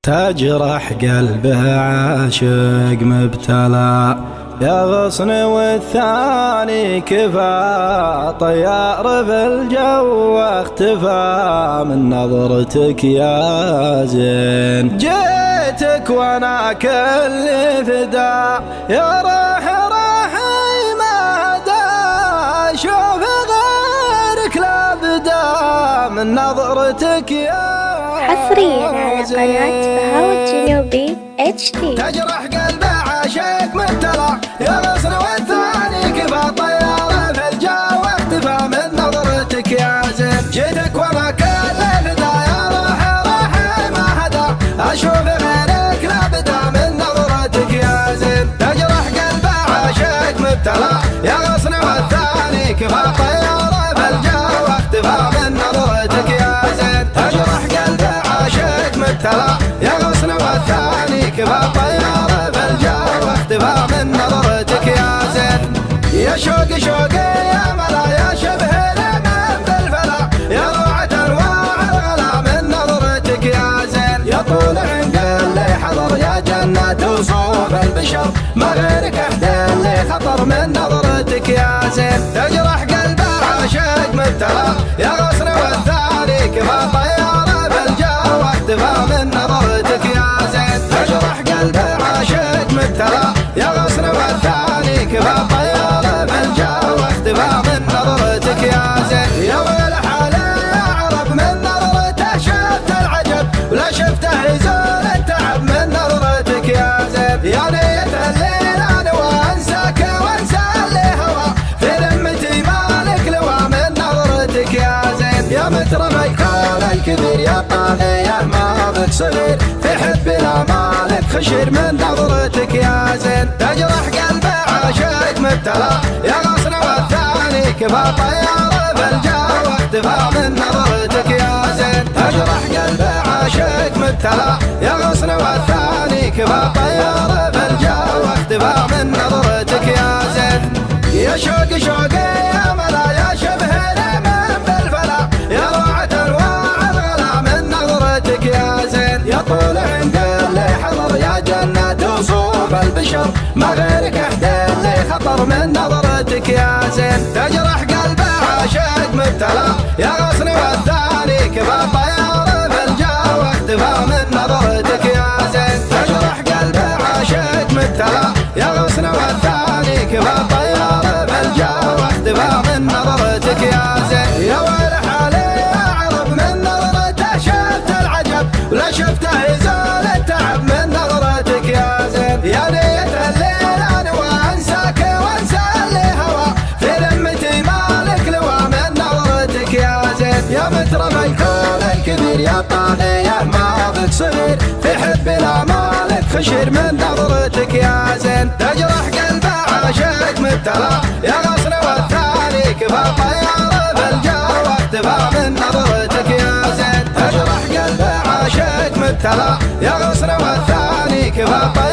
تجرح قلبه عاشق مبتلى يا غصن والثاني كفى طيار في الجو اختفى من نظرتك يا زين. جيتك وانا كل فدا يا راحي ما دا شوف غيرك لا بدا من نظرتك يا حصريا على قناة بهاء الجنوبي HD. تجرح قلبه عاشق مبتلى يا غصن والثاني كفى طيارة في الجو اختفى من نظرتك يا زين. جيتك وانا كل فدا يا راحي ما هدا اشوف غيرك لا بدا من نظرتك يا زين. تجرح قلبه عاشق مبتلى يا غصن والثاني كفى طيارة في الجو اختفى من نظرتك يا زين. تجرح قلبه عاشق مبتلى يا غصن والثاني كفى طيارة في الجو اختفى من نظرتك يا زين. يا شوقي شوقي يا ملا يا شبه الامام بالفلا يا روعة انواع الغلا من نظرتك يا زين. يا طول عند اللي حضر يا جنة وصوف البشر ما غيرك احد اللي خطر من نظرتك يا زين. تجرح قلبه عاشق مبتلى يا غصن والثاني كفى طيارة في الجو اختفى من نظرتك يا زين. تجرح قلبه عاشق مبتلى يا غصن والثاني كفى طيارة في الجو اختفى من نظرتك يا زين. يا ويل حالي يا عرب من نظرته شفت العجب ولا شفته يزول التعب من نظرتك يا زين. يا نية الليل انا وانساك وانسى اللي هوى في ذمتي مالك لوى من نظرتك يا زين. يا مترمى الكون الكبير يا طاغية ما بك صغير في حب لا مالك خشير من نظرتك يا زين. تجرح قلبه عاشق مبتلى يا غصن والثاني كفى طيارة في الجو اختفى من نظرتك يا زين. تجرح قلبه عاشق مبتلى يا غصن والثاني كفى طيارة في الجو اختفى من نظرتك يا زين. يا شوقي شوقي يا ملا يا شبه الامام بالفلا يا روعة انواع الغلا من نظرتك يا زين. يا طول عند اللي حضر يا جنة وصوف البشر ما غيرك احد اللي خطر من نظرتك يا زين. تجرح قلبه عاشق مبتلى يا غصن والثاني كفى طيارة في الجو اختفى من نظرتك يا زين. تجرح قلبه عاشق مبتلى يا غصن والثاني كفى طيارة في الجو اختفى من نظرتك يا زين. يا ويل حالي يا عرب من نظرته شفت العجب ولا شفته يزول التعب من نظرتك يا زين. يا نية الليل انا وانساك وانسى اللي هوى في ذمتي مالك لوى من نظرتك يا زين. يا مترمى الكون الكبير يا طاغية ما بك صغير في حب لا مالك خشير من نظرتك يا زين. تجرح قلبه عاشق مبتلى يا غصن والثاني كفى طيارة في الجو اختفى من نظرتك يا زين. تجرح قلبه عاشق مبتلى يا غصن والثاني كفى طيارة